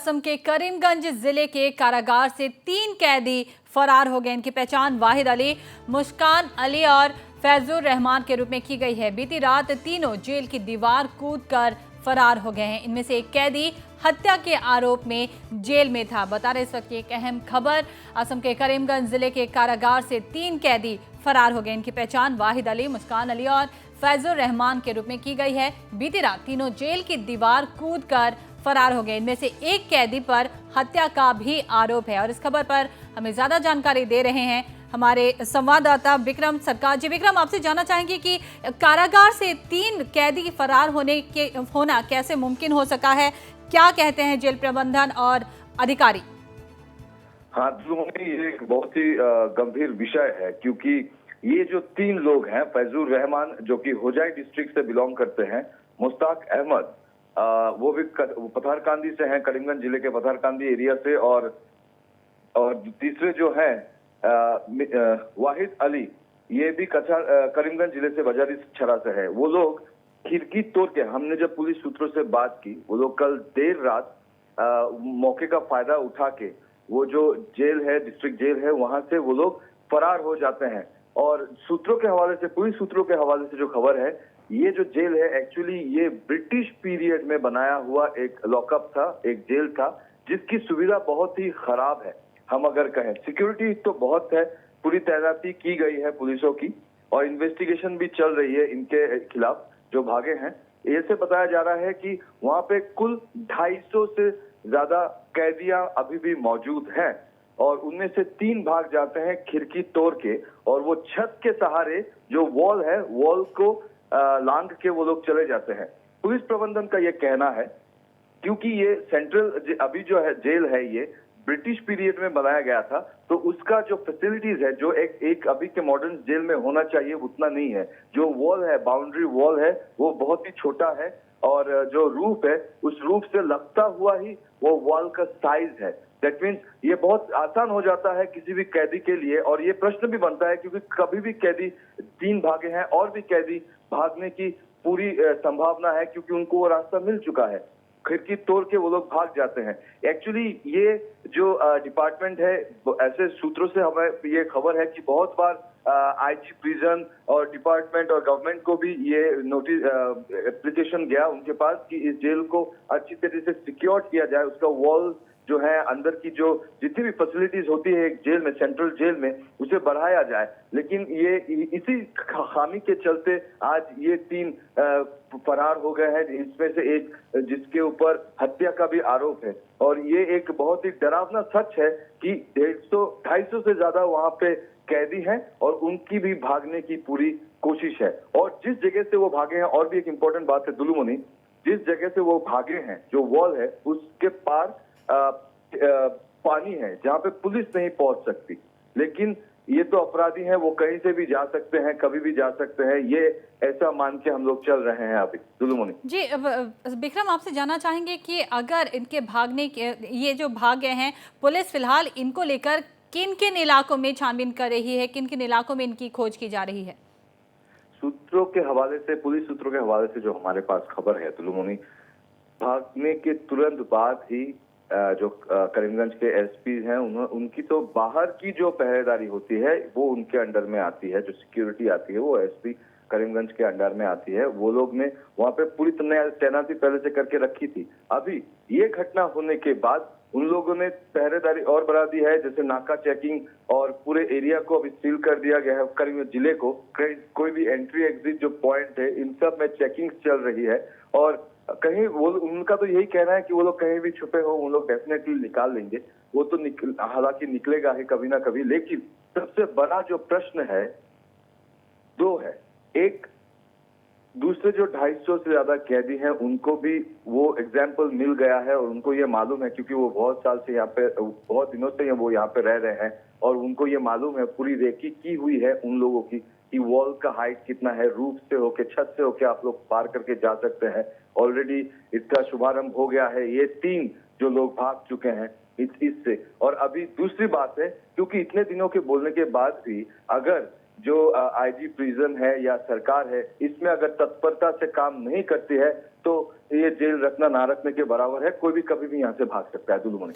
असम के करीमगंज जिले के कारागार से 3 कैदी फरार हो गए। इनकी पहचान वाहिद अली, मुस्कान अली और फैजुर रहमान के रूप में की गई है। बीती रात तीनों जेल की दीवार कूदकर फरार हो गए हैं। इनमें से एक कैदी हत्या के आरोप में जेल में था। बता रहे इस वक्त की एक अहम खबर, असम के करीमगंज जिले के कारागार से 3 कैदी फरार हो गए। इनकी पहचान वाहिद अली, मुस्कान अली और फैजुर रहमान के रूप में की गई है। बीती रात तीनों जेल की दीवार कूदकर फरार हो गए। इनमें से एक कैदी पर हत्या का भी आरोप है। और इस खबर पर हमें ज्यादा जानकारी दे रहे हैं हमारे संवाददाता विक्रम सरकार। जी विक्रम, आपसे जानना चाहेंगे कि कारागार से 3 कैदी फरार होना कैसे मुमकिन हो सका है? क्या कहते हैं जेल प्रबंधन और अधिकारी? हाँ, ये एक बहुत ही गंभीर विषय है, क्योंकि ये जो 3 लोग हैं, फैजुर रहमान जो कि होजाई डिस्ट्रिक्ट से बिलोंग करते हैं, मुश्ताक अहमद वो भी पथारकांदी से हैं, करीमगंज जिले के पथारकांदी एरिया से, और तीसरे जो हैं वाहिद अली, ये भी करीमगंज जिले से बजारी छरा से है। वो लोग खिड़की तोड़ के, हमने जब पुलिस सूत्रों से बात की, वो लोग कल देर रात मौके का फायदा उठा के वो जो जेल है, डिस्ट्रिक्ट जेल है, वहां से वो लोग फरार हो जाते हैं। और सूत्रों के हवाले से, पुलिस सूत्रों के हवाले से जो खबर है, ये जो जेल है एक्चुअली ये ब्रिटिश पीरियड में बनाया हुआ एक लॉकअप था, एक जेल था, जिसकी सुविधा बहुत ही खराब है। हम अगर कहें, सिक्योरिटी तो बहुत है, पूरी तैनाती की गई है पुलिसों की, और इन्वेस्टिगेशन भी चल रही है इनके खिलाफ जो भागे हैं। ऐसे बताया जा रहा है कि वहां पे कुल 250 से ज्यादा कैदियां अभी भी मौजूद हैं, और उनमें से 3 भाग जाते हैं खिड़की तोड़ के, और वो छत के सहारे जो वॉल है, वॉल को लांघ के वो लोग चले जाते हैं। पुलिस प्रबंधन का ये कहना है, क्योंकि ये सेंट्रल अभी जो है जेल है, ये ब्रिटिश पीरियड में बनाया गया था, तो उसका जो फैसिलिटीज है, जो एक अभी के मॉडर्न जेल में होना चाहिए, उतना नहीं है। जो वॉल है, बाउंड्री वॉल है, वो बहुत ही छोटा है, और जो रूफ है, उस रूफ से लगता हुआ ही वो वॉल का साइज है। दैट मीन्स ये बहुत आसान हो जाता है किसी भी कैदी के लिए। और ये प्रश्न भी बनता है, क्योंकि कभी भी कैदी 3 भागे हैं, और भी कैदी भागने की पूरी संभावना है, क्योंकि उनको वो रास्ता मिल चुका है। खिड़की तोड़ के वो लोग भाग जाते हैं। एक्चुअली ये जो डिपार्टमेंट है, ऐसे सूत्रों से हमें ये खबर है कि बहुत बार आईजी प्रिजन और डिपार्टमेंट और गवर्नमेंट को भी ये नोटिस एप्लीकेशन गया उनके पास कि इस जेल को अच्छी तरह से सिक्योर किया जाए, उसका वॉल जो है, अंदर की जो जितनी भी फैसिलिटीज होती है एक जेल में, सेंट्रल जेल में, उसे बढ़ाया जाए। लेकिन ये इसी खामी के चलते आज ये 3 फरार हो गए हैं। इसमें से एक जिसके ऊपर हत्या का भी आरोप है। और ये एक बहुत ही डरावना सच है कि 250 से ज्यादा वहां पे कैदी हैं, और उनकी भी भागने की पूरी कोशिश है। और जिस जगह से वो भागे हैं, और भी एक इम्पोर्टेंट बात है दुलुमनी, जिस जगह से वो भागे हैं, जो वॉल है, उसके पार पानी है, जहां पे पुलिस नहीं पहुंच सकती। लेकिन ये तो अपराधी हैं, वो कहीं से भी जा सकते हैं, कभी भी जा सकते हैं, ये ऐसा मान के हम लोग चल रहे हैं अभी। दुलुमनी जी विक्रम, आपसे जानना चाहेंगे कि अगर इनके भागने के, ये जो भाग गए हैं, पुलिस फिलहाल इनको लेकर किन किन इलाकों में छानबीन कर रही है, किन किन इलाकों में इनकी खोज की जा रही है? सूत्रों के हवाले से, पुलिस सूत्रों के हवाले से जो हमारे पास खबर है दुलुमनी, भागने के तुरंत बाद ही जो करीमगंज के एसपी हैं, उनकी तो बाहर की जो पहरेदारी होती है वो उनके अंडर में आती है, जो सिक्योरिटी आती है वो एसपी करीमगंज के अंडर में आती है। वो लोग ने वहां पे पूरी तैनाती पहले से करके रखी थी। अभी ये घटना होने के बाद उन लोगों ने पहरेदारी और बढ़ा दी है, जैसे नाका चेकिंग, और पूरे एरिया को अभी सील कर दिया गया है। करीमगंज जिले को कोई भी एंट्री एग्जिट जो पॉइंट है, इन सब में चेकिंग चल रही है। और कहीं वो, उनका तो यही कहना है कि वो लोग कहीं भी छुपे हो, वो लोग डेफिनेटली निकाल लेंगे। वो तो हालांकि निकलेगा ही कभी ना कभी। लेकिन सबसे बड़ा जो प्रश्न है 2 है। एक, दूसरे जो 250 से ज्यादा कैदी हैं, उनको भी वो एग्जाम्पल मिल गया है, और उनको ये मालूम है, क्योंकि वो बहुत साल से यहाँ पे, बहुत दिनों से वो यहाँ पे रह रहे हैं, और उनको ये मालूम है, पूरी रेकी की हुई है उन लोगों की, कि वॉल का हाइट कितना है, रूफ से होके, छत से होके आप लोग पार करके जा सकते हैं। ऑलरेडी इसका शुभारंभ हो गया है। ये 3 जो लोग भाग चुके हैं इससे। और अभी दूसरी बात है, क्योंकि इतने दिनों के बोलने के बाद भी अगर जो आईजी प्रिजन है या सरकार है, इसमें अगर तत्परता से काम नहीं करती है, तो ये जेल रखना ना रखने के बराबर है। कोई भी कभी भी यहाँ से भाग सकता है। दुलुमणि।